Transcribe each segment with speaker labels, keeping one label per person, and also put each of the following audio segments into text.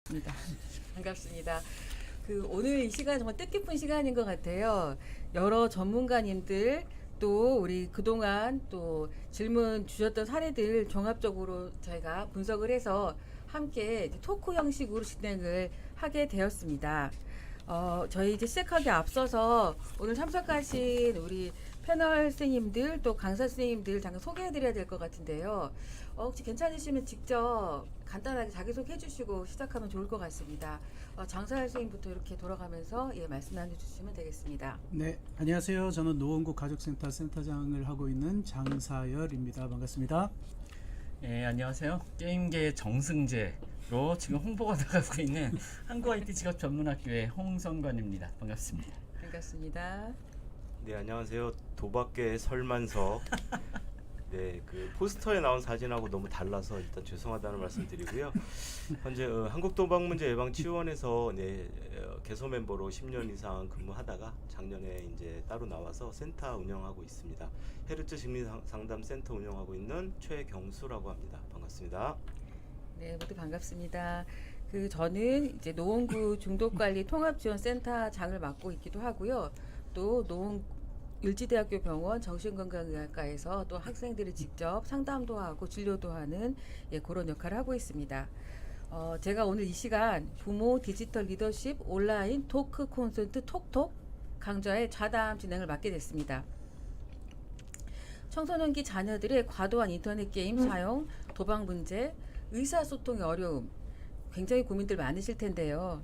Speaker 1: 입니다. 반갑습니다. 오늘 이 시간 정말 뜻깊은 시간인 것 같아요. 여러 전문가님들 또 우리 그동안 또 질문 주셨던 사례들 종합적으로 저희가 분석을 해서 함께 토크 형식으로 진행을 하게 되었습니다. 저희 이제 시작하기 앞서서 오늘 참석하신 우리 패널 선생님들 또 강사 선생님들 잠깐 소개해드려야 될 것 같은데요. 혹시 괜찮으시면 직접 간단하게 자기소개 해주시고 시작하면 좋을 것 같습니다. 장사할 선생님부터 이렇게 돌아가면서 말씀 나눠주시면 되겠습니다.
Speaker 2: 네, 안녕하세요. 저는 노원구 가족센터 센터장을 하고 있는 장사열입니다. 반갑습니다.
Speaker 3: 네, 안녕하세요. 게임계의 정승재로 지금 홍보가 나가고 있는 한국 IT 직업 전문학교의 홍성관입니다. 반갑습니다.
Speaker 1: 반갑습니다.
Speaker 4: 네, 안녕하세요. 도박계 설만석. 네, 그 포스터에 나온 사진하고 너무 달라서 일단 죄송하다는 말씀드리고요. 현재 한국도박문제예방치유원에서 개소 멤버로 10년 이상 근무하다가 작년에 이제 따로 나와서 센터 운영하고 있습니다. 헤르츠 심리상담센터 운영하고 있는 최경수라고 합니다. 반갑습니다.
Speaker 1: 네, 모두 반갑습니다. 저는 이제 노원구 중독관리 통합지원센터장을 맡고 있기도 하고요. 또 율지대학교 병원 정신건강의학과에서 또 학생들이 직접 상담도 하고 진료도 하는 그런 역할을 하고 있습니다. 제가 오늘 이 시간 부모 디지털 리더십 온라인 토크 콘서트 톡톡 강좌의 좌담 진행을 맡게 됐습니다. 청소년기 자녀들의 과도한 인터넷 게임 사용, 도박 문제, 의사소통의 어려움 굉장히 고민들 많으실 텐데요.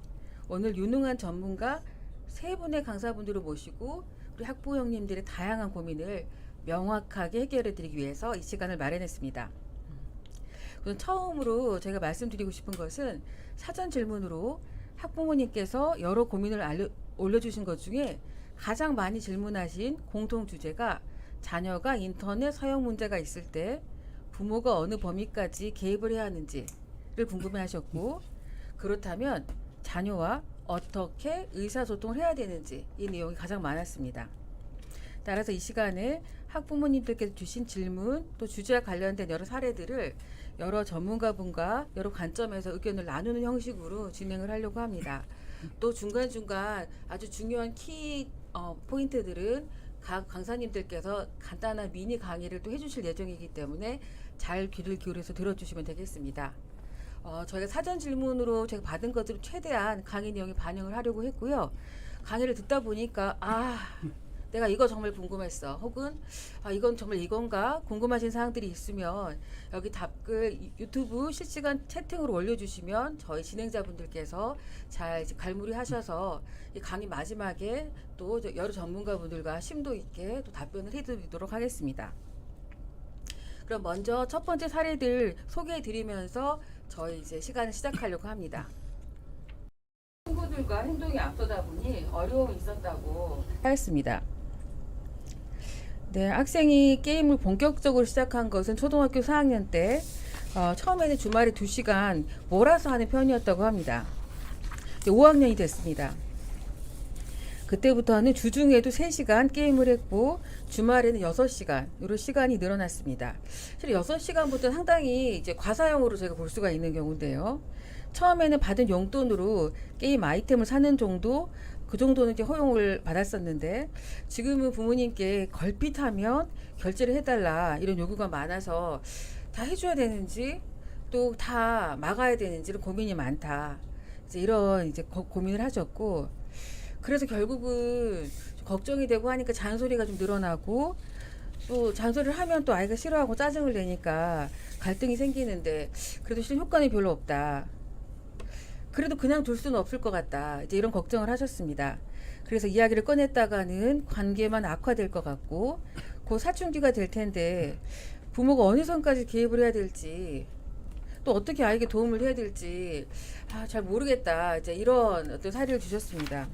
Speaker 1: 오늘 유능한 전문가 세 분의 강사분들을 모시고 우리 학부 형님들의 다양한 고민을 명확하게 해결해 드리기 위해서 이 시간을 마련했습니다. 우선 처음으로 제가 말씀드리고 싶은 것은 사전 질문으로 학부모님께서 여러 고민을 올려주신 것 중에 가장 많이 질문하신 공통 주제가 자녀가 인터넷 사용 문제가 있을 때 부모가 어느 범위까지 개입을 해야 하는지를 궁금해하셨고, 그렇다면 자녀와 어떻게 의사소통을 해야 되는지 이 내용이 가장 많았습니다. 따라서 이 시간에 학부모님들께서 주신 질문 또 주제와 관련된 여러 사례들을 여러 전문가분과 여러 관점에서 의견을 나누는 형식으로 진행을 하려고 합니다. 또 중간중간 아주 중요한 키 포인트들은 각 강사님들께서 간단한 미니 강의를 또 해주실 예정이기 때문에 잘 귀를 기울여서 들어주시면 되겠습니다. 저희가 사전 질문으로 제가 받은 것으로 최대한 강의 내용에 반영을 하려고 했고요. 강의를 듣다 보니까 내가 이거 정말 궁금했어. 혹은 이건 정말 이건가? 궁금하신 사항들이 있으면 여기 답글 유튜브 실시간 채팅으로 올려주시면 저희 진행자분들께서 잘 갈무리하셔서 이 강의 마지막에 또 여러 전문가분들과 심도 있게 또 답변을 해드리도록 하겠습니다. 그럼 먼저 첫 번째 사례들 소개해드리면서 저희 이제 시간을 시작하려고 합니다. 친구들과 행동이 앞서다 보니 어려움이 있었다고 하였습니다. 네, 학생이 게임을 본격적으로 시작한 것은 초등학교 4학년 때 처음에는 주말에 2시간 몰아서 하는 편이었다고 합니다. 5학년이 됐습니다. 그때부터는 주중에도 3시간 게임을 했고 주말에는 6시간 이런 시간이 늘어났습니다. 사실 6시간부터 상당히 이제 과사용으로 제가 볼 수가 있는 경우인데요. 처음에는 받은 용돈으로 게임 아이템을 사는 정도, 그 정도는 이제 허용을 받았었는데 지금은 부모님께 걸핏하면 결제를 해달라 이런 요구가 많아서 다 해줘야 되는지 또 다 막아야 되는지는 고민이 많다. 이제 이런 이제 고민을 하셨고, 그래서 결국은 걱정이 되고 하니까 잔소리가 좀 늘어나고, 또 잔소리를 하면 또 아이가 싫어하고 짜증을 내니까 갈등이 생기는데 그래도 실은 효과는 별로 없다. 그래도 그냥 둘 수는 없을 것 같다. 이제 이런 걱정을 하셨습니다. 그래서 이야기를 꺼냈다가는 관계만 악화될 것 같고 곧 사춘기가 될 텐데 부모가 어느 선까지 개입을 해야 될지 또 어떻게 아이에게 도움을 해야 될지 잘 모르겠다. 이제 이런 어떤 사례를 주셨습니다.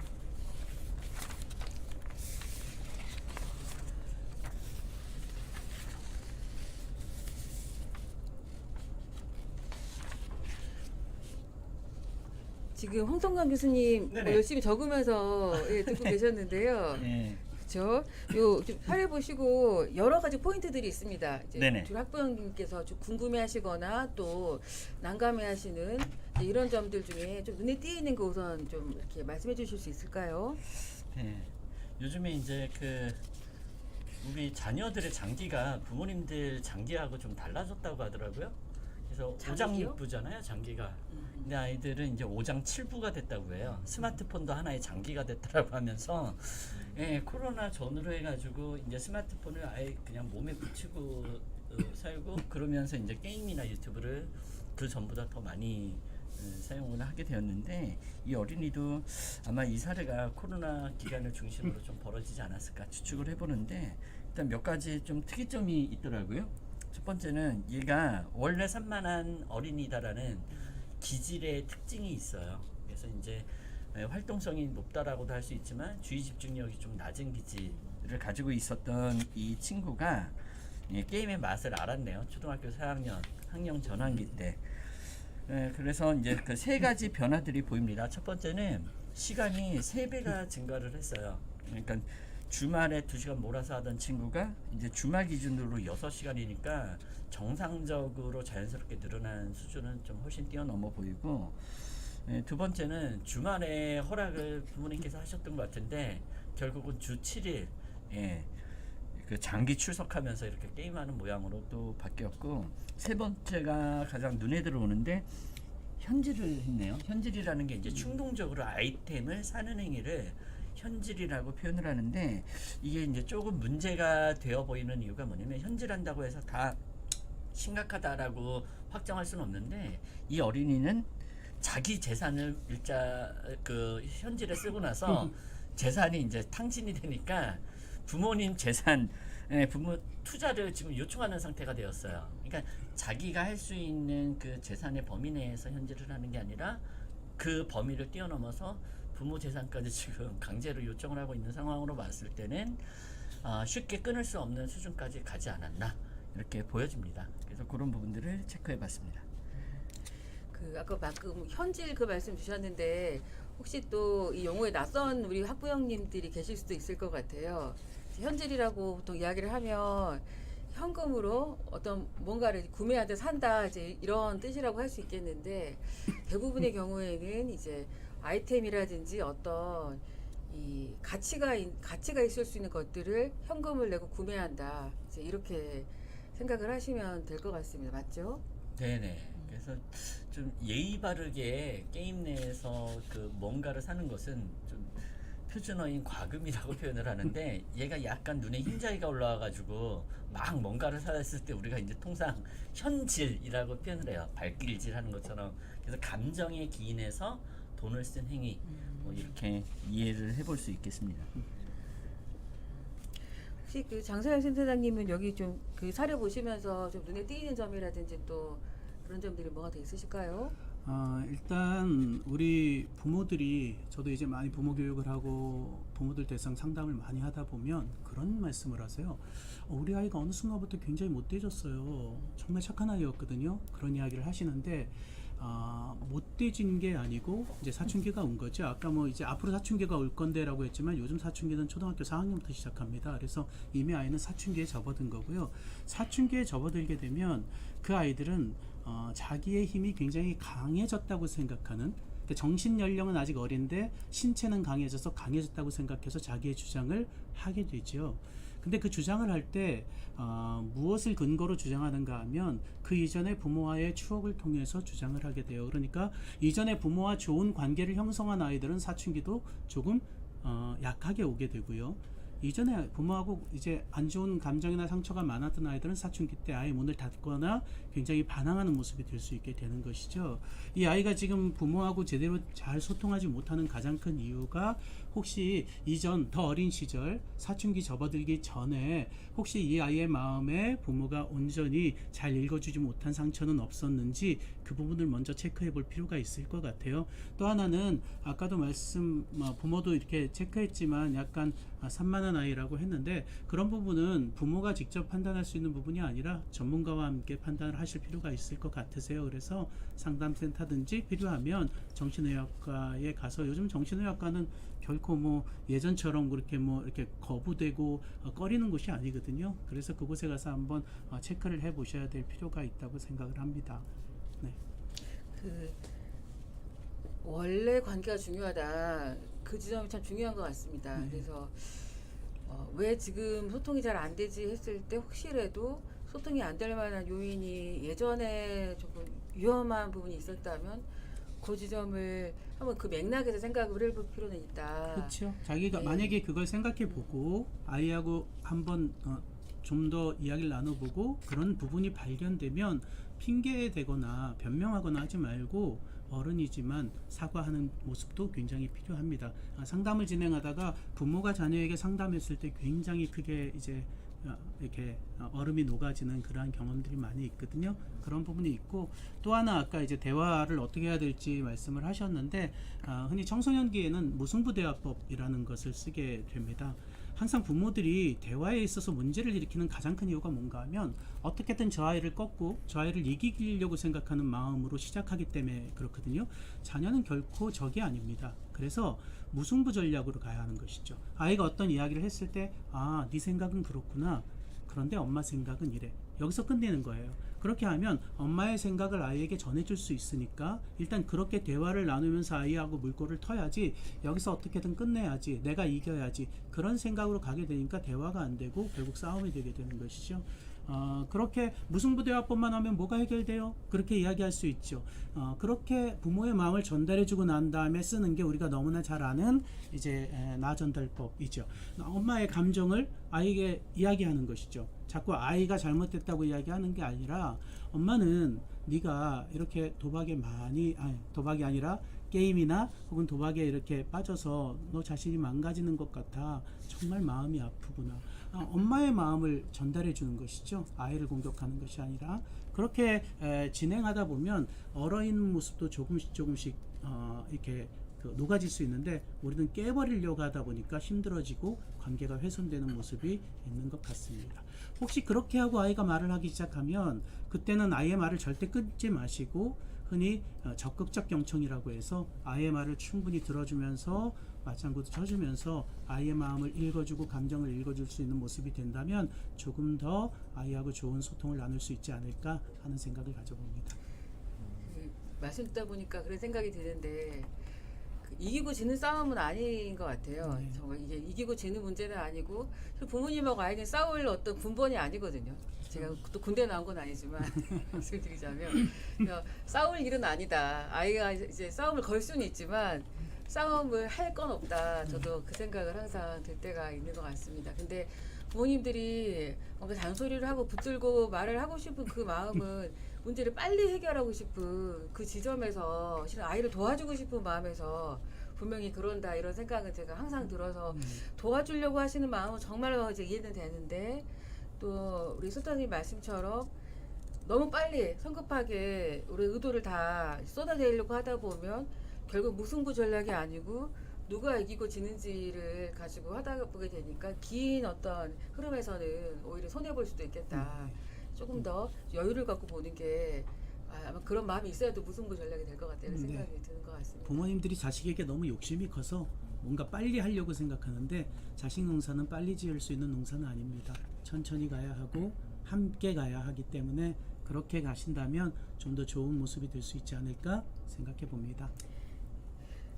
Speaker 1: 지금 홍성관 교수님 열심히 적으면서 듣고 계셨는데요.
Speaker 3: 네.
Speaker 1: 그렇죠. 요 사례 보시고 여러 가지 포인트들이 있습니다. 이제
Speaker 3: 네네.
Speaker 1: 두 학부형님께서 좀 궁금해하시거나 또 난감해하시는 이제 이런 점들 중에 좀 눈에 띄는 거 우선 좀 이렇게 말씀해 주실 수 있을까요?
Speaker 3: 네. 요즘에 이제 그 우리 자녀들의 장기가 부모님들 장기하고 좀 달라졌다고 하더라고요. 그래서
Speaker 1: 장기요?
Speaker 3: 5장부잖아요, 장기가. 근데 아이들은 이제 5장 7부가 됐다고 해요. 스마트폰도 하나의 장기가 됐다라고 하면서 예, 코로나 전후로 해가지고 이제 스마트폰을 아예 그냥 몸에 붙이고 살고 그러면서 이제 게임이나 유튜브를 그 전보다 더 많이 사용을 하게 되었는데 이 어린이도 아마 이 사례가 코로나 기간을 중심으로 좀 벌어지지 않았을까 추측을 해보는데 일단 몇 가지 좀 특이점이 있더라고요. 첫 번째는 얘가 원래 산만한 어린이다라는 기질의 특징이 있어요. 그래서 이제 활동성이 높다라고도 할 수 있지만 주의 집중력이 좀 낮은 기질을 가지고 있었던 이 친구가 게임의 맛을 알았네요. 초등학교 4학년 학령 전환기 때. 그래서 이제 그 세 가지 변화들이 보입니다. 첫 번째는 시간이 3배가 증가를 했어요. 그러니까 주말에 2시간 몰아서 하던 친구가 이제 주말 기준으로 6시간이니까 정상적으로 자연스럽게 늘어난 수준은 좀 훨씬 뛰어넘어 보이고 두 번째는 주말에 허락을 부모님께서 하셨던 것 같은데 결국은 주 7일 그 장기 출석하면서 이렇게 게임하는 모양으로 또 바뀌었고 세 번째가 가장 눈에 들어오는데 현질을 했네요. 현질이라는 게 이제 충동적으로 아이템을 사는 행위를 현질이라고 표현을 하는데 이게 이제 조금 문제가 되어 보이는 이유가 뭐냐면 현질한다고 해서 다 심각하다라고 확정할 수는 없는데 이 어린이는 자기 재산을 그 현질에 쓰고 나서 재산이 이제 탕진이 되니까 부모님 재산, 부모 투자를 지금 요청하는 상태가 되었어요. 그러니까 자기가 할 수 있는 그 재산의 범위 내에서 현질을 하는 게 아니라 그 범위를 뛰어넘어서 부모 재산까지 지금 강제로 요청을 하고 있는 상황으로 봤을 때는 쉽게 끊을 수 없는 수준까지 가지 않았나 이렇게 보여집니다. 그래서 그런 부분들을 체크해봤습니다.
Speaker 1: 그 아까 방금 현질 그 말씀 주셨는데 혹시 또 이 용어에 낯선 우리 학부형님들이 계실 수도 있을 것 같아요. 현질이라고 보통 이야기를 하면 현금으로 어떤 뭔가를 구매하든 산다 이제 이런 뜻이라고 할 수 있겠는데 대부분의 경우에는 이제 아이템이라든지 어떤 이 가치가 있을 수 있는 것들을 현금을 내고 구매한다 이제 이렇게 생각을 하시면 될 것 같습니다. 맞죠?
Speaker 3: 네네. 그래서 좀 예의 바르게 게임 내에서 그 뭔가를 사는 것은 좀 표준어인 과금이라고 표현을 하는데 얘가 약간 눈에 흰자위가 올라와가지고 막 뭔가를 사왔을 때 우리가 이제 통상 현질이라고 표현을 해요. 발길질하는 것처럼. 그래서 감정에 기인해서 돈을 쓴 행위 뭐 이렇게 이해를 해볼 수 있겠습니다.
Speaker 1: 혹시 그 장서영 센터장님은 여기 좀 그 사례 보시면서 좀 눈에 띄는 점이라든지 또 그런 점들이 뭐가 더 있으실까요?
Speaker 2: 일단 우리 부모들이 저도 이제 많이 부모 교육을 하고 부모들 대상 상담을 많이 하다 보면 그런 말씀을 하세요. 우리 아이가 어느 순간부터 굉장히 못돼졌어요. 정말 착한 아이였거든요. 그런 이야기를 하시는데 못돼진 게 아니고 이제 사춘기가 온 거죠. 아까 뭐 이제 앞으로 사춘기가 올 건데라고 했지만 요즘 사춘기는 초등학교 4학년부터 시작합니다. 그래서 이미 아이는 사춘기에 접어든 거고요. 사춘기에 접어들게 되면 그 아이들은 자기의 힘이 굉장히 강해졌다고 생각하는 그러니까 정신 연령은 아직 어린데 신체는 강해져서 강해졌다고 생각해서 자기의 주장을 하게 되죠. 근데 그 주장을 할 때 무엇을 근거로 주장하는가 하면 그 이전에 부모와의 추억을 통해서 주장을 하게 돼요. 그러니까 이전에 부모와 좋은 관계를 형성한 아이들은 사춘기도 조금 약하게 오게 되고요. 이전에 부모하고 이제 안 좋은 감정이나 상처가 많았던 아이들은 사춘기 때 아예 문을 닫거나 굉장히 반항하는 모습이 될 수 있게 되는 것이죠. 이 아이가 지금 부모하고 제대로 잘 소통하지 못하는 가장 큰 이유가 혹시 이전 더 어린 시절 사춘기 접어들기 전에 혹시 이 아이의 마음에 부모가 온전히 잘 읽어주지 못한 상처는 없었는지 그 부분을 먼저 체크해 볼 필요가 있을 것 같아요. 또 하나는 아까도 부모도 이렇게 체크했지만 약간 산만한 아이라고 했는데 그런 부분은 부모가 직접 판단할 수 있는 부분이 아니라 전문가와 함께 판단을 하실 필요가 있을 것 같으세요. 그래서 상담센터든지 필요하면 정신의학과에 가서 요즘 정신의학과는 결코 뭐 예전처럼 그렇게 뭐 이렇게 거부되고 꺼리는 곳이 아니거든요. 그래서 그곳에 가서 한번 체크를 해 보셔야 될 필요가 있다고 생각을 합니다. 네.
Speaker 1: 그 원래 관계가 중요하다. 그 지점이 참 중요한 것 같습니다.
Speaker 2: 네.
Speaker 1: 그래서 왜 지금 소통이 잘 안 되지 했을 때 혹시라도 소통이 안 될 만한 요인이 예전에 조금 위험한 부분이 있었다면 그 지점을 한번 그 맥락에서 생각을 해볼 필요는 있다.
Speaker 2: 그렇죠. 자기가
Speaker 1: 네.
Speaker 2: 만약에 그걸 생각해보고 아이하고 한번 좀 더 이야기를 나눠보고 그런 부분이 발견되면 핑계 대거나 변명하거나 하지 말고 어른이지만 사과하는 모습도 굉장히 필요합니다. 상담을 진행하다가 부모가 자녀에게 상담했을 때 굉장히 크게 이제 이렇게 얼음이 녹아지는 그러한 경험들이 많이 있거든요. 그런 부분이 있고 또 하나 아까 이제 대화를 어떻게 해야 될지 말씀을 하셨는데 흔히 청소년기에는 무승부대화법이라는 것을 쓰게 됩니다. 항상 부모들이 대화에 있어서 문제를 일으키는 가장 큰 이유가 뭔가 하면 어떻게든 저 아이를 꺾고 저 아이를 이기려고 생각하는 마음으로 시작하기 때문에 그렇거든요. 자녀는 결코 적이 아닙니다. 그래서 무승부 전략으로 가야 하는 것이죠. 아이가 어떤 이야기를 했을 때 네 생각은 그렇구나. 그런데 엄마 생각은 이래. 여기서 끝내는 거예요. 그렇게 하면 엄마의 생각을 아이에게 전해줄 수 있으니까 일단 그렇게 대화를 나누면서 아이하고 물꼬를 터야지 여기서 어떻게든 끝내야지 내가 이겨야지 그런 생각으로 가게 되니까 대화가 안 되고 결국 싸움이 되게 되는 것이죠. 그렇게 무승부대화법만 하면 뭐가 해결돼요? 그렇게 이야기할 수 있죠. 그렇게 부모의 마음을 전달해주고 난 다음에 쓰는 게 우리가 너무나 잘 아는 이제 나전달법이죠. 엄마의 감정을 아이에게 이야기하는 것이죠. 자꾸 아이가 잘못됐다고 이야기하는 게 아니라 엄마는 네가 이렇게 도박이 아니라 게임이나 혹은 도박에 이렇게 빠져서 너 자신이 망가지는 것 같아. 정말 마음이 아프구나. 엄마의 마음을 전달해 주는 것이죠. 아이를 공격하는 것이 아니라 그렇게 진행하다 보면 얼어있는 모습도 조금씩 이렇게 녹아질 수 있는데 우리는 깨버리려고 하다 보니까 힘들어지고 관계가 훼손되는 모습이 있는 것 같습니다. 혹시 그렇게 하고 아이가 말을 하기 시작하면 그때는 아이의 말을 절대 끊지 마시고 흔히 적극적 경청이라고 해서 아이의 말을 충분히 들어주면서 맞장구도 쳐주면서 아이의 마음을 읽어주고 감정을 읽어줄 수 있는 모습이 된다면 조금 더 아이하고 좋은 소통을 나눌 수 있지 않을까 하는 생각을 가져봅니다.
Speaker 1: 말씀 듣다 보니까 그런 생각이 드는데 이기고 지는 싸움은 아닌 것 같아요.
Speaker 2: 네.
Speaker 1: 정말 이게 이기고 지는 문제는 아니고 부모님하고 아이는 싸울 어떤 군번이 아니거든요. 제가 또 군대 나온 건 아니지만 말씀드리자면 싸울 일은 아니다. 아이가 이제 싸움을 걸 수는 있지만 싸움을 할 건 없다. 저도 그 생각을 항상 들 때가 있는 것 같습니다. 근데 부모님들이 뭔가 잔소리를 하고 붙들고 말을 하고 싶은 그 마음은 문제를 빨리 해결하고 싶은 그 지점에서 실은 아이를 도와주고 싶은 마음에서 분명히 그런다 이런 생각은 제가 항상 들어서 도와주려고 하시는 마음은 정말로 이제 이해는 되는데 또 우리 소장님 말씀처럼 너무 빨리 성급하게 우리 의도를 다 쏟아내려고 하다 보면 결국 무승부 전략이 아니고 누가 이기고 지는지를 가지고 하다 보게 되니까 긴 어떤 흐름에서는 오히려 손해볼 수도 있겠다. 조금 더 여유를 갖고 보는 게 아마 그런 마음이 있어야도 무승부 전략이 될 것 같다는 생각이 드는 것 같습니다.
Speaker 2: 부모님들이 자식에게 너무 욕심이 커서 뭔가 빨리 하려고 생각하는데 자식 농사는 빨리 지을 수 있는 농사는 아닙니다. 천천히 가야 하고 함께 가야 하기 때문에 그렇게 가신다면 좀 더 좋은 모습이 될 수 있지 않을까 생각해 봅니다.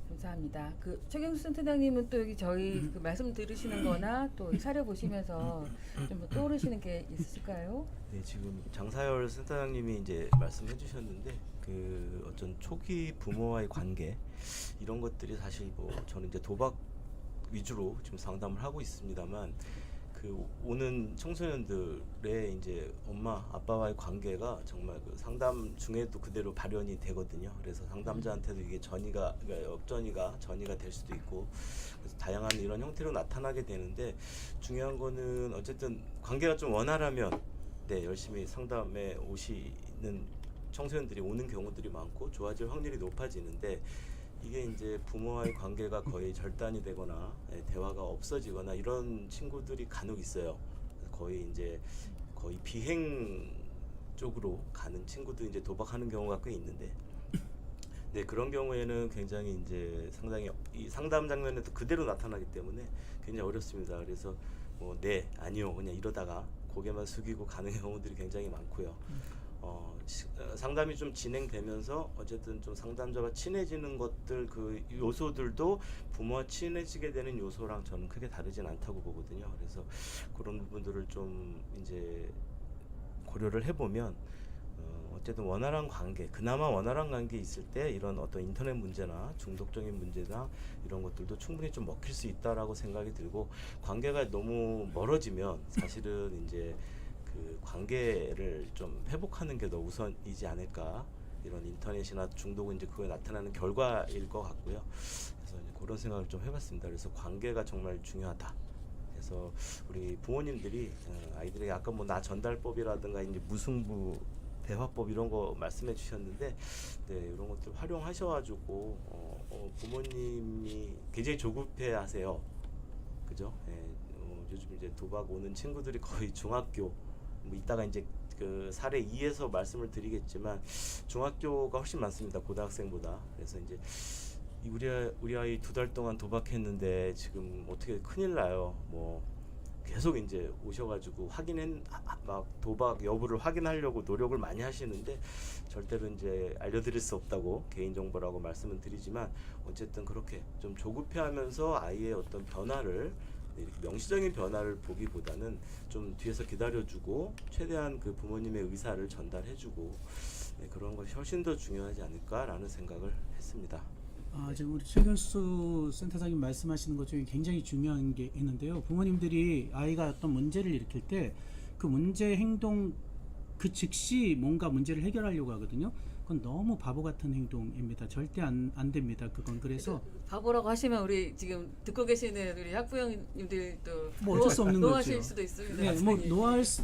Speaker 1: 감사합니다. 그 최경수 센터장님은 또 여기 저희 그 말씀 들으시는 거나 또 사례 보시면서 좀 떠오르시는 게 있으실까요?
Speaker 4: 네, 지금 장사열 센터장님이 이제 말씀해 주셨는데 그 어떤 초기 부모와의 관계 이런 것들이 사실 뭐 저는 이제 도박 위주로 지금 상담을 하고 있습니다만 그 오는 청소년들의 이제 엄마 아빠와의 관계가 정말 그 상담 중에도 그대로 발현이 되거든요. 그래서 상담자한테도 이게 그러니까 전이가 될 수도 있고 그래서 다양한 이런 형태로 나타나게 되는데 중요한 거는 어쨌든 관계가 좀 원활하면 네, 열심히 상담에 오시는 청소년들이 오는 경우들이 많고 좋아질 확률이 높아지는데 이게 이제 부모와의 관계가 거의 절단이 되거나 대화가 없어지거나 이런 친구들이 간혹 있어요. 거의 비행 쪽으로 가는 친구도 이제 도박하는 경우가 꽤 있는데, 네, 그런 경우에는 굉장히 이제 상당히 이 상담 장면에도 그대로 나타나기 때문에 굉장히 어렵습니다. 그래서 네, 아니요, 그냥 이러다가 고개만 숙이고 가는 경우들이 굉장히 많고요. 상담이 좀 진행되면서 어쨌든 좀 상담자와 친해지는 것들 그 요소들도 부모와 친해지게 되는 요소랑 저는 크게 다르진 않다고 보거든요. 그래서 그런 부분들을 좀 이제 고려를 해보면 어쨌든 원활한 관계, 그나마 원활한 관계 있을 때 이런 어떤 인터넷 문제나 중독적인 문제나 이런 것들도 충분히 좀 먹힐 수 있다라고 생각이 들고, 관계가 너무 멀어지면 사실은 이제 그 관계를 좀 회복하는 게 더 우선이지 않을까, 이런 인터넷이나 중독은 이제 그거에 나타나는 결과일 것 같고요. 그래서 이제 그런 생각을 좀 해봤습니다. 그래서 관계가 정말 중요하다. 그래서 우리 부모님들이 아이들에게 아까 뭐 나 전달법이라든가 이제 무승부 대화법 이런 거 말씀해 주셨는데, 네, 이런 것들 활용하셔가지고 부모님이 굉장히 조급해 하세요. 그죠? 예, 요즘 이제 도박 오는 친구들이 거의 중학교, 뭐 이따가 이제 그 사례 2에서 말씀을 드리겠지만 중학교가 훨씬 많습니다. 고등학생보다. 그래서 이제 우리 아이 2달 동안 도박했는데 지금 어떻게 큰일 나요. 뭐 계속 이제 오셔가지고 막 도박 여부를 확인하려고 노력을 많이 하시는데, 절대로 이제 알려드릴 수 없다고 개인정보라고 말씀은 드리지만, 어쨌든 그렇게 좀 조급해하면서 아이의 어떤 변화를, 이렇게 명시적인 변화를 보기보다는 좀 뒤에서 기다려주고 최대한 그 부모님의 의사를 전달해주고, 네, 그런 것이 훨씬 더 중요하지 않을까라는 생각을 했습니다.
Speaker 2: 지금 우리 최경수 센터장님 말씀하시는 것 중에 굉장히 중요한 게 있는데요. 부모님들이 아이가 어떤 문제를 일으킬 때 그 문제 행동 그 즉시 뭔가 문제를 해결하려고 하거든요. 그건 너무 바보 같은 행동입니다. 절대 안 됩니다. 그건. 그래서
Speaker 1: 바보라고 하시면 우리 지금 듣고 계시는 우리 학부형님들도
Speaker 2: 뭐 어쩔 수 없는
Speaker 1: 노하실
Speaker 2: 거죠.
Speaker 1: 수도 있습니다.
Speaker 2: 네, 뭐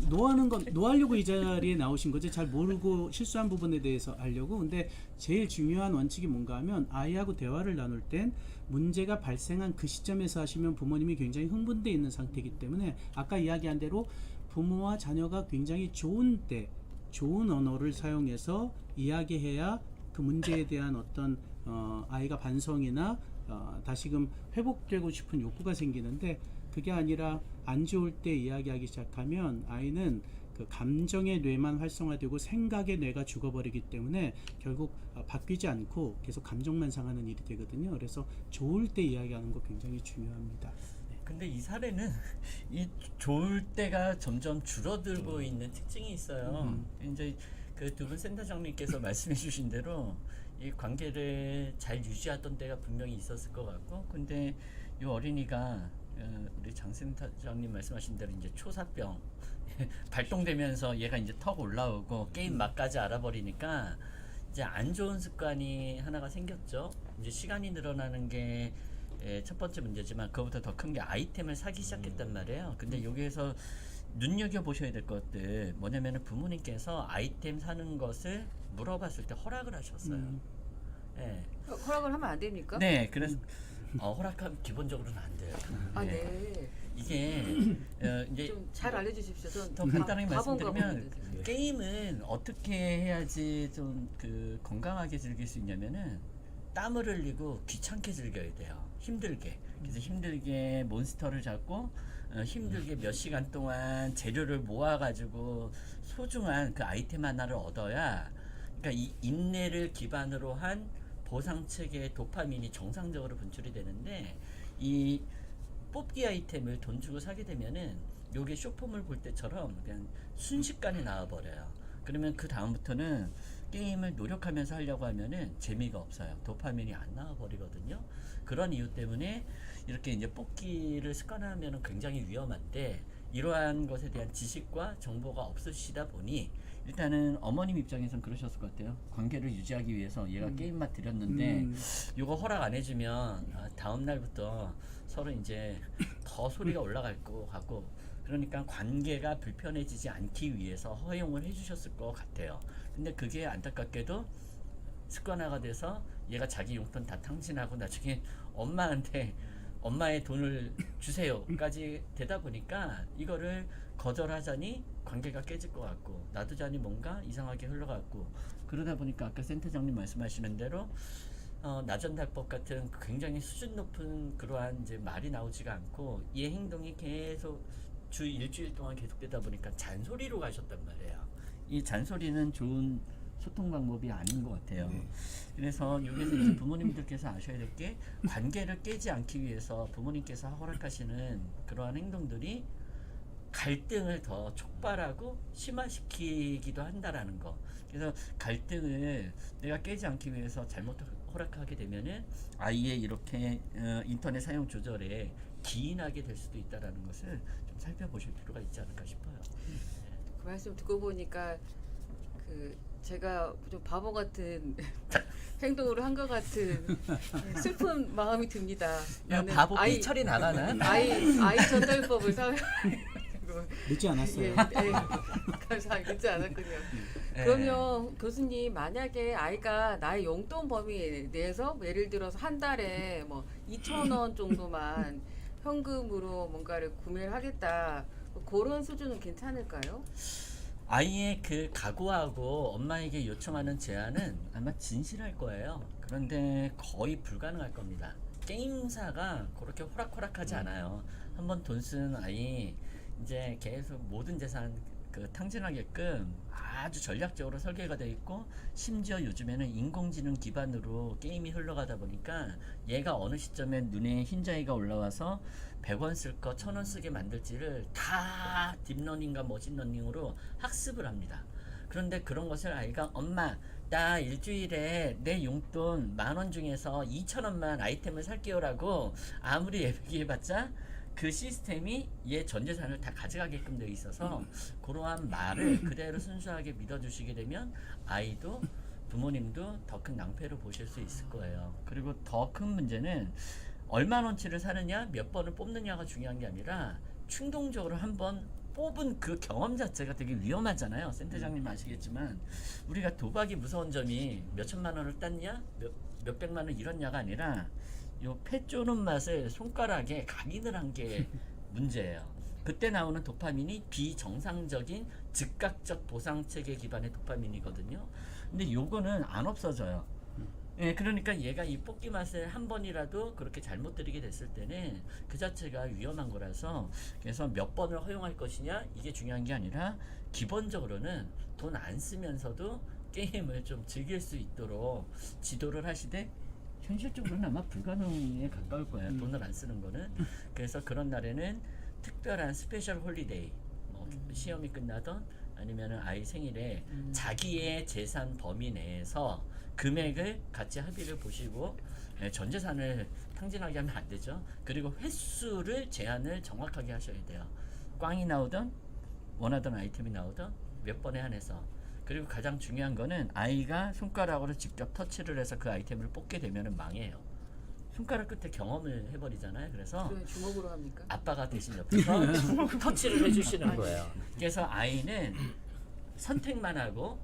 Speaker 2: 노하는 건 노하려고 이 자리에 나오신 거죠. 잘 모르고 실수한 부분에 대해서 알려고. 근데 제일 중요한 원칙이 뭔가 하면, 아이하고 대화를 나눌 땐 문제가 발생한 그 시점에서 하시면 부모님이 굉장히 흥분돼 있는 상태이기 때문에, 아까 이야기한 대로 부모와 자녀가 굉장히 좋은 때 좋은 언어를 사용해서 이야기해야 그 문제에 대한 어떤 아이가 반성이나 다시금 회복되고 싶은 욕구가 생기는데, 그게 아니라 안 좋을 때 이야기하기 시작하면 아이는 그 감정의 뇌만 활성화되고 생각의 뇌가 죽어버리기 때문에 결국 바뀌지 않고 계속 감정만 상하는 일이 되거든요. 그래서 좋을 때 이야기하는 거 굉장히 중요합니다.
Speaker 3: 근데 이 사례는 이 좋을 때가 점점 줄어들고 있는 특징이 있어요. 이제 그 두 분 센터장님께서 말씀해주신 대로 이 관계를 잘 유지하던 때가 분명히 있었을 것 같고, 근데 이 어린이가 우리 장 센터장님 말씀하신 대로 이제 초사병 발동되면서 얘가 이제 턱 올라오고 게임 맛까지 알아버리니까 이제 안 좋은 습관이 하나가 생겼죠. 이제 시간이 늘어나는 게 첫 번째 문제지만, 그거보다 더 큰 게 아이템을 사기 시작했단 말이에요. 근데 여기에서 눈여겨 보셔야 될 것들 뭐냐면은, 부모님께서 아이템 사는 것을 물어봤을 때 허락을 하셨어요. 네.
Speaker 1: 허락을 하면 안 됩니까?
Speaker 3: 네, 그래서 허락하면 기본적으로는 안 돼요.
Speaker 1: 아,
Speaker 3: 네.
Speaker 1: 네.
Speaker 3: 이게 이제
Speaker 1: 좀 잘 알려주십시오.
Speaker 3: 더 간단하게
Speaker 1: 바본가
Speaker 3: 말씀드리면,
Speaker 1: 보는데.
Speaker 3: 게임은 어떻게 해야지 좀 그 건강하게 즐길 수 있냐면은, 땀을 흘리고 귀찮게 즐겨야 돼요. 힘들게. 그래서 힘들게 몬스터를 잡고 힘들게 몇 시간 동안 재료를 모아가지고 소중한 그 아이템 하나를 얻어야, 그러니까 이 인내를 기반으로 한 보상 체계의 도파민이 정상적으로 분출이 되는데, 이 뽑기 아이템을 돈 주고 사게 되면은 요게 쇼폼을 볼 때처럼 그냥 순식간에 나와버려요. 그러면 그 다음부터는 게임을 노력하면서 하려고 하면은 재미가 없어요. 도파민이 안 나와버리거든요. 그런 이유 때문에 이렇게 이제 뽑기를 습관화하면 굉장히 위험한데, 이러한 것에 대한 지식과 정보가 없으시다 보니, 일단은 어머님 입장에선 그러셨을 것 같아요. 관계를 유지하기 위해서 얘가 게임 맛 들였는데 이거 허락 안 해주면 다음 날부터 서로 이제 더 소리가 올라갈 것 같고, 그러니까 관계가 불편해지지 않기 위해서 허용을 해주셨을 것 같아요. 근데 그게 안타깝게도 습관화가 돼서 얘가 자기 용돈 다 탕진하고 나중에 엄마한테 엄마의 돈을 주세요까지 되다 보니까, 이거를 거절하자니 관계가 깨질 것 같고, 놔두자니 뭔가 이상하게 흘러갔고, 그러다 보니까 아까 센터장님 말씀하시는 대로 나전달법 같은 굉장히 수준 높은 그러한 이제 말이 나오지가 않고, 이 행동이 계속 주 일주일 동안 계속되다 보니까 잔소리로 가셨단 말이에요. 이 잔소리는 좋은 소통 방법이 아닌 것 같아요.
Speaker 4: 네.
Speaker 3: 그래서 여기서 이제 부모님들께서 아셔야 될 게 관계를 깨지 않기 위해서 부모님께서 허락하시는 그러한 행동들이 갈등을 더 촉발하고 심화시키기도 한다라는 거. 그래서 갈등을 내가 깨지 않기 위해서 잘못 허락하게 되면은 아이의 이렇게 인터넷 사용 조절에 기인하게 될 수도 있다라는 것을 좀 살펴보실 필요가 있지 않을까 싶어요.
Speaker 1: 그 말씀 듣고 보니까 그 제가 좀 바보 같은 행동으로 한 것 같은 슬픈 마음이 듭니다. 나는
Speaker 3: 바보 삐처리 나가나?
Speaker 1: 아이 전달법을 사용하고
Speaker 2: 늦지 않았어요.
Speaker 1: 예, 감사합니다. 늦지 않았군요.
Speaker 3: 예.
Speaker 1: 그러면 교수님 만약에 아이가 나의 용돈 범위 내에서 예를 들어서 한 달에 뭐 2,000원 정도만 현금으로 뭔가를 구매를 하겠다. 그런 수준은 괜찮을까요?
Speaker 3: 아이의 그 각오하고 엄마에게 요청하는 제안은 아마 진실할 거예요. 그런데 거의 불가능할 겁니다. 게임사가 그렇게 호락호락하지 않아요. 한번 돈 쓴 아이 이제 계속 모든 재산 그 탕진하게끔 아주 전략적으로 설계가 되어 있고, 심지어 요즘에는 인공지능 기반으로 게임이 흘러가다 보니까 얘가 어느 시점에 눈에 흰자위가 올라와서 100원 쓸 거 1000원 쓰게 만들지를 다 딥러닝과 머신러닝으로 학습을 합니다. 그런데 그런 것을 아이가 엄마 나 일주일에 내 용돈 10,000원 중에서 2,000원만 아이템을 살게요라고 아무리 얘기해봤자 그 시스템이 얘 전 재산을 다 가져가게끔 되어 있어서 그러한 말을 그대로 순수하게 믿어주시게 되면 아이도 부모님도 더 큰 낭패를 보실 수 있을 거예요. 그리고 더 큰 문제는 얼마원치를 사느냐 몇 번을 뽑느냐가 중요한 게 아니라 충동적으로 한번 뽑은 그 경험 자체가 되게 위험하잖아요. 센터장님 아시겠지만 우리가 도박이 무서운 점이 몇 천만 원을 땄냐 몇 백만 원 잃었냐가 아니라 요 패 쪼는 맛을 손가락에 각인을 한 게 문제예요. 그때 나오는 도파민이 비정상적인 즉각적 보상 체계 기반의 도파민이거든요. 근데 요거는 안 없어져요. 예, 그러니까 얘가 이 뽑기 맛을 한 번이라도 그렇게 잘못 들이게 됐을 때는 그 자체가 위험한 거라서, 그래서 몇 번을 허용할 것이냐 이게 중요한 게 아니라 기본적으로는 돈 안 쓰면서도 게임을 좀 즐길 수 있도록 지도를 하시되, 현실적으로는 아마 불가능에 가까울 거예요. 돈을 안 쓰는 거는. 그래서 그런 날에는 특별한 스페셜 홀리데이, 뭐 시험이 끝나던 아니면은 아이 생일에 자기의 재산 범위 내에서 금액을 같이 합의를 보시고, 전 재산을 탕진하게 하면 안 되죠. 그리고 횟수를 제한을 정확하게 하셔야 돼요. 꽝이 나오던 원하던 아이템이 나오던 몇 번에 한해서. 그리고 가장 중요한 거는 아이가 손가락으로 직접 터치를 해서 그 아이템을 뽑게 되면은 망해요. 손가락 끝에 경험을 해버리잖아요. 그래서
Speaker 1: 그럼 주먹으로 합니까?
Speaker 3: 아빠가 대신 옆에서 터치를 해주시는 거예요. 그래서 아이는 선택만 하고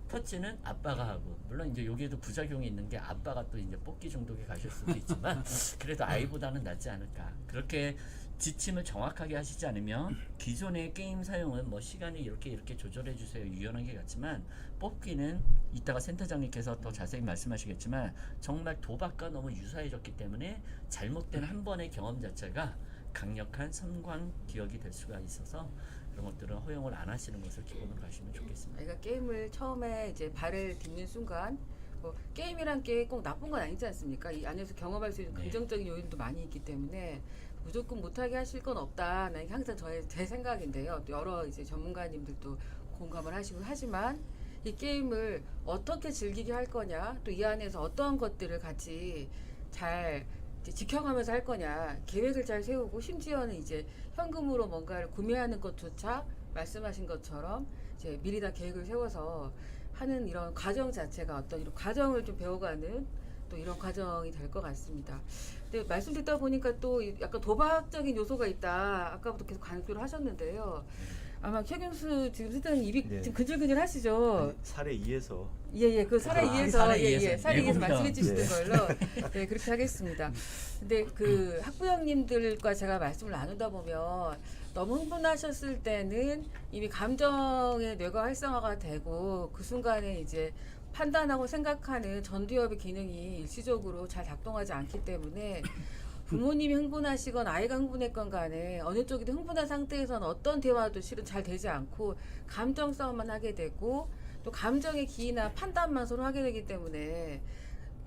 Speaker 3: 터치는 아빠가 하고, 물론 이제 여기에도 부작용이 있는 게 아빠가 또 이제 뽑기 중독에 가실 수도 있지만 그래도 아이보다는 낫지 않을까. 그렇게 지침을 정확하게 하시지 않으면 기존의 게임 사용은 뭐 시간이 이렇게 조절해 주세요 유연하게 같지만, 뽑기는 이따가 센터장님께서 더 자세히 말씀하시겠지만 정말 도박과 너무 유사해졌기 때문에 잘못된 한 번의 경험 자체가 강력한 선광 기억이 될 수가 있어서 그런 것들은 허용을 안 하시는 것을 기본으로 가시면 좋겠습니다.
Speaker 1: 아이가 게임을 처음에 이제 발을 딛는 순간 뭐 게임이란 게 꼭 나쁜 건 아니지 않습니까? 이 안에서 경험할 수 있는
Speaker 3: 네.
Speaker 1: 긍정적인 요인도 많이 있기 때문에 무조건 못하게 하실 건 없다는 게 항상 제 생각인데요. 또 여러 이제 전문가님들도 공감을 하시고, 하지만 이 게임을 어떻게 즐기게 할 거냐, 또 이 안에서 어떠한 것들을 같이 잘 이제 지켜가면서 할 거냐, 계획을 잘 세우고, 심지어는 이제 현금으로 뭔가를 구매하는 것조차 말씀하신 것처럼 이제 미리 다 계획을 세워서 하는 이런 과정 자체가 어떤 이런 과정을 좀 배워가는 또 이런 과정이 될 것 같습니다. 근데 말씀 듣다 보니까 또 약간 도박적인 요소가 있다. 아까부터 계속 강조를 하셨는데요. 아마 최경수 지금 센터님 입이
Speaker 4: 네.
Speaker 1: 지금 근질근질 하시죠?
Speaker 4: 사례 2에서
Speaker 1: 예예, 그 사례
Speaker 3: 아,
Speaker 1: 이에서
Speaker 3: 사례
Speaker 1: 예예
Speaker 3: 이에서.
Speaker 1: 사례 이에서
Speaker 3: 일곱 편.
Speaker 1: 말씀해 주시는
Speaker 4: 네.
Speaker 1: 걸로 네 그렇게 하겠습니다. 근데 그 학부형님들과 제가 말씀을 나누다 보면 너무 흥분하셨을 때는 이미 감정의 뇌가 활성화가 되고 그 순간에 이제 판단하고 생각하는 전두엽의 기능이 일시적으로 잘 작동하지 않기 때문에 부모님이 흥분하시건 아이가 흥분했건 간에 어느 쪽이든 흥분한 상태에서는 어떤 대화도 실은 잘 되지 않고 감정 싸움만 하게 되고, 또 또 감정의 기이나 판단만 서로 하게 되기 때문에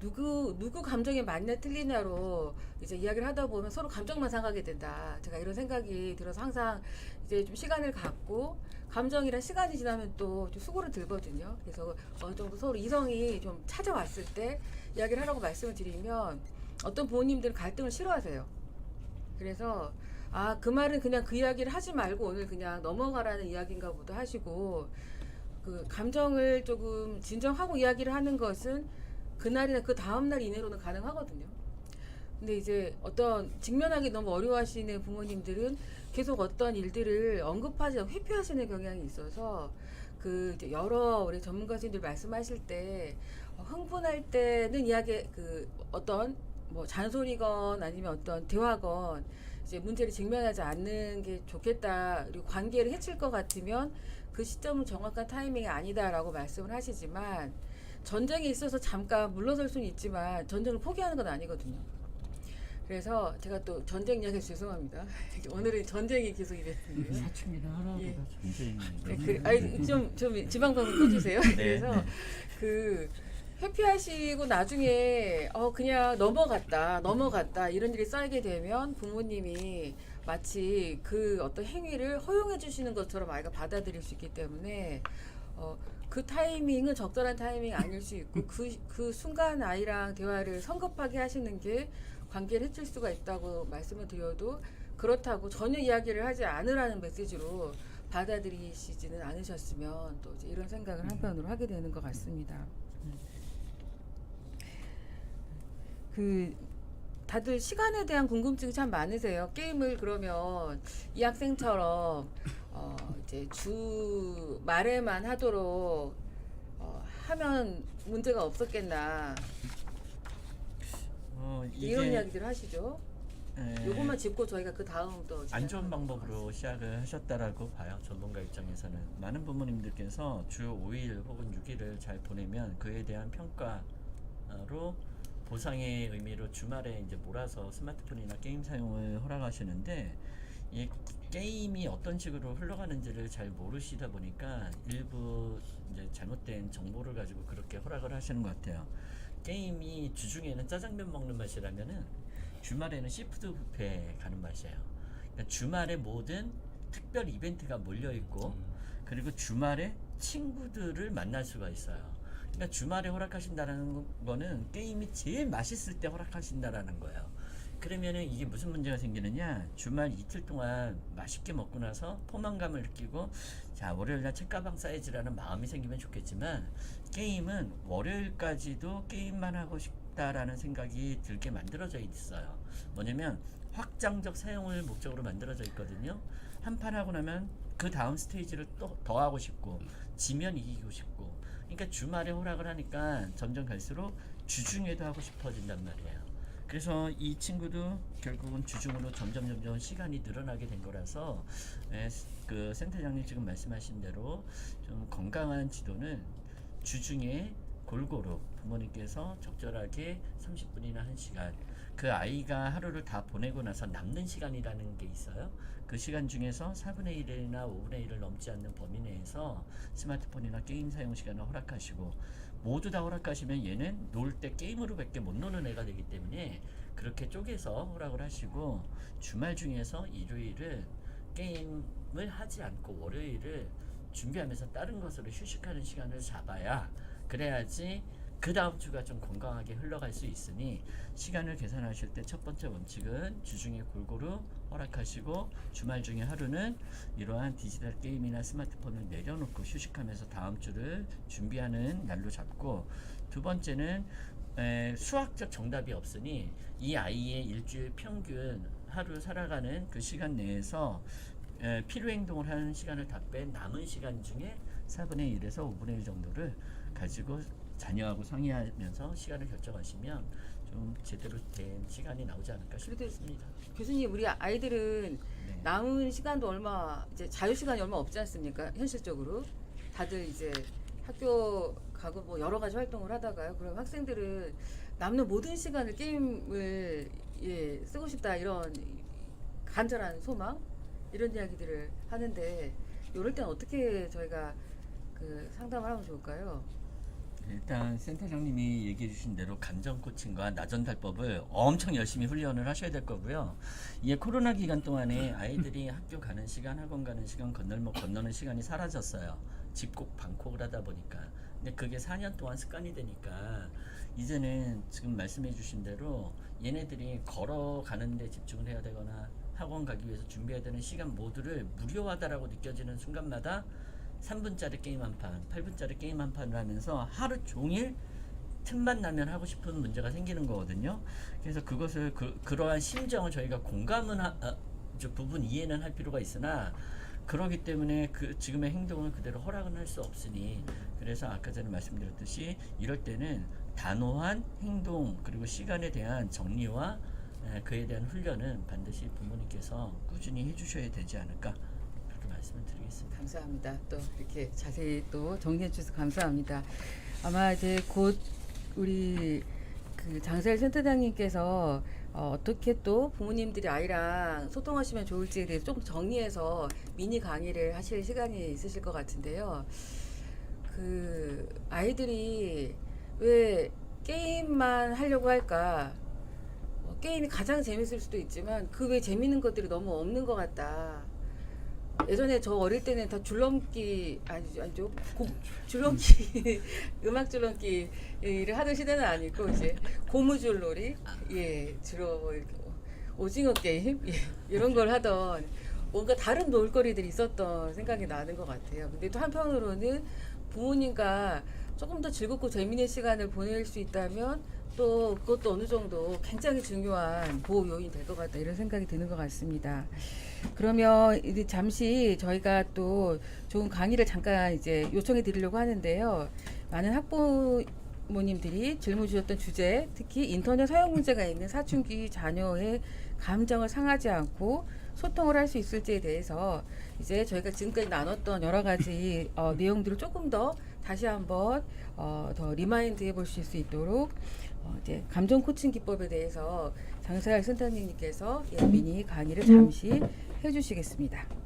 Speaker 1: 누구 감정이 맞냐 틀리냐로 이제 이야기를 하다 보면 서로 감정만 상하게 된다. 제가 이런 생각이 들어서 항상 이제 좀 시간을 갖고 감정이랑 시간이 지나면 또 좀 수고를 들거든요. 그래서 어느 정도 서로 이성이 좀 찾아왔을 때 이야기를 하라고 말씀을 드리면 어떤 부모님들은 갈등을 싫어하세요. 그래서 그 말은 그냥 그 이야기를 하지 말고 오늘 그냥 넘어가라는 이야기인가 보다 하시고 그 감정을 조금 진정하고 이야기를 하는 것은 그날이나 그 다음날 이내로는 가능하거든요. 근데 이제 어떤 직면하기 너무 어려워하시는 부모님들은 계속 어떤 일들을 언급하지 않고 회피하시는 경향이 있어서 그 이제 여러 우리 전문가 선생님들 말씀하실 때 흥분할 때는 이야기 그 어떤 뭐 잔소리건 아니면 어떤 대화건 이제 문제를 직면하지 않는 게 좋겠다. 그리고 관계를 해칠 것 같으면 그 시점은 정확한 타이밍이 아니다라고 말씀을 하시지만 전쟁에 있어서 잠깐 물러설 수는 있지만 전쟁을 포기하는 건 아니거든요. 그래서 제가 또 전쟁 이야기 죄송합니다. 오늘은 전쟁이 계속 이랬는데요.
Speaker 3: 사춘기는 하나보다
Speaker 1: 예.
Speaker 3: 전쟁이
Speaker 1: 좀 지방 방송 꺼주세요.
Speaker 3: 네,
Speaker 1: 그래서
Speaker 3: 네.
Speaker 1: 그 회피하시고 나중에 그냥 넘어갔다 이런 일이 쌓이게 되면 부모님이 마치 그 어떤 행위를 허용해 주시는 것처럼 아이가 받아들일 수 있기 때문에 그 타이밍은 적절한 타이밍이 아닐 수 있고 그 순간 아이랑 대화를 성급하게 하시는 게 관계를 해칠 수가 있다고 말씀을 드려도 그렇다고 전혀 이야기를 하지 않으라는 메시지로 받아들이시지는 않으셨으면 또 이제 이런 생각을 한편으로 하게 되는 것 같습니다. 그 다들 시간에 대한 궁금증이 참 많으세요. 게임을 그러면 이 학생처럼 이제 주 말에만 하도록 하면 문제가 없었겠나 이런 이야기들 하시죠. 요것만 짚고 저희가 그 다음 또
Speaker 3: 안 좋은 방법으로 시작을 하셨다라고 봐요. 전문가 입장에서는 많은 부모님들께서 주 5일 혹은 6일을 잘 보내면 그에 대한 평가로 보상의 의미로 주말에 이제 몰아서 스마트폰이나 게임 사용을 허락하시는데 이 게임이 어떤 식으로 흘러가는지를 잘 모르시다 보니까 일부 이제 잘못된 정보를 가지고 그렇게 허락을 하시는 것 같아요. 게임이 주중에는 짜장면 먹는 맛이라면은 주말에는 시푸드 뷔페 가는 맛이에요. 그러니까 주말에 모든 특별 이벤트가 몰려 있고 그리고 주말에 친구들을 만날 수가 있어요. 그러니까 주말에 허락하신다는 거는 게임이 제일 맛있을 때 허락하신다라는 거예요. 그러면은 이게 무슨 문제가 생기느냐? 주말 이틀 동안 맛있게 먹고 나서 포만감을 느끼고 자 월요일날 책가방 사이즈라는 마음이 생기면 좋겠지만 게임은 월요일까지도 게임만 하고 싶다라는 생각이 들게 만들어져 있어요. 뭐냐면 확장적 사용을 목적으로 만들어져 있거든요. 한 판 하고 나면 그 다음 스테이지를 또 더 하고 싶고 지면 이기고 싶고 그러니까 주말에 허락을 하니까 점점 갈수록 주중에도 하고 싶어진단 말이에요. 그래서 이 친구도 결국은 주중으로 점점 시간이 늘어나게 된 거라서 그 센터장님 지금 말씀하신 대로 좀 건강한 지도는 주중에 골고루 부모님께서 적절하게 30분이나 1시간 그 아이가 하루를 다 보내고 나서 남는 시간이라는 게 있어요. 그 시간 중에서 4분의 1이나 5분의 1을 넘지 않는 범위 내에서 스마트폰이나 게임 사용 시간을 허락하시고 모두 다 허락하시면 얘는 놀 때 게임으로 밖에 못 노는 애가 되기 때문에 그렇게 쪼개서 허락을 하시고 주말 중에서 일요일을 게임을 하지 않고 월요일을 준비하면서 다른 것으로 휴식하는 시간을 잡아야 그래야지 그 다음 주가 좀 건강하게 흘러갈 수 있으니 시간을 계산하실 때 첫 번째 원칙은 주중에 골고루 허락하시고 주말 중에 하루는 이러한 디지털 게임이나 스마트폰을 내려놓고 휴식하면서 다음 주를 준비하는 날로 잡고 두 번째는 수학적 정답이 없으니 이 아이의 일주일 평균 하루 살아가는 그 시간 내에서 필요 행동을 하는 시간을 다 뺀 남은 시간 중에 4분의 1에서 5분의 1 정도를 가지고 자녀하고 상의하면서 시간을 결정하시면 좀 제대로 된 시간이 나오지 않을까 싶습니다.
Speaker 1: 교수님 우리 아이들은
Speaker 3: 네.
Speaker 1: 남은 시간도 이제 자유 시간이 얼마 없지 않습니까? 현실적으로 다들 이제 학교 가고 뭐 여러 가지 활동을 하다가요. 그럼 학생들은 남는 모든 시간을 게임을 쓰고 싶다 이런 간절한 소망 이런 이야기들을 하는데 이럴 때는 어떻게 저희가 그 상담을 하면 좋을까요?
Speaker 3: 일단 센터장님이 얘기해 주신 대로 감정 코칭과 나전달법을 엄청 열심히 훈련을 하셔야 될 거고요. 이게 코로나 기간 동안에 아이들이 학교 가는 시간, 학원 가는 시간, 건널목 건너는 시간이 사라졌어요. 집콕 방콕을 하다 보니까. 근데 그게 4년 동안 습관이 되니까 이제는 지금 말씀해 주신 대로 얘네들이 걸어가는 데 집중을 해야 되거나 학원 가기 위해서 준비해야 되는 시간 모두를 무료하다라고 느껴지는 순간마다 3분짜리 게임 한 판, 8분짜리 게임 한 판을 하면서 하루 종일 틈만 나면 하고 싶은 문제가 생기는 거거든요. 그래서 그것을 그러한 심정을 저희가 공감은 부분 이해는 할 필요가 있으나 그러기 때문에 그 지금의 행동을 그대로 허락은 할 수 없으니 그래서 아까 전에 말씀드렸듯이 이럴 때는 단호한 행동 그리고 시간에 대한 정리와 그에 대한 훈련은 반드시 부모님께서 꾸준히 해주셔야 되지 않을까 그렇게 말씀을 드리겠습니다.
Speaker 1: 감사합니다. 또 이렇게 자세히 또 정리해 주셔서 감사합니다. 아마 이제 곧 우리 그 장사일 센터장님께서 어떻게 또 부모님들이 아이랑 소통하시면 좋을지에 대해서 좀 정리해서 미니 강의를 하실 시간이 있으실 것 같은데요. 그 아이들이 왜 게임만 하려고 할까? 게임이 가장 재밌을 수도 있지만 그 외 재밌는 것들이 너무 없는 것 같다. 예전에 저 어릴 때는 다 줄넘기 아니죠 줄넘기 음악 줄넘기를 하던 시대는 아니고 이제 고무줄놀이 주로 이렇게 오징어 게임 이런 걸 하던 뭔가 다른 놀거리들이 있었던 생각이 나는 것 같아요. 근데 또 한편으로는 부모님과 조금 더 즐겁고 재미있는 시간을 보낼 수 있다면 또 그것도 어느 정도 굉장히 중요한 보호 요인이 될 것 같다 이런 생각이 드는 것 같습니다. 그러면 이제 잠시 저희가 또 좋은 강의를 잠깐 이제 요청해 드리려고 하는데요. 많은 학부모님들이 질문 주셨던 주제, 특히 인터넷 사용 문제가 있는 사춘기 자녀의 감정을 상하지 않고 소통을 할 수 있을지에 대해서 이제 저희가 지금까지 나눴던 여러 가지 내용들을 조금 더 다시 한번 더 리마인드 해보실 수 있도록 이제 감정 코칭 기법에 대해서 장사할 센터님께서 미니 강의를 잠시 해주시겠습니다.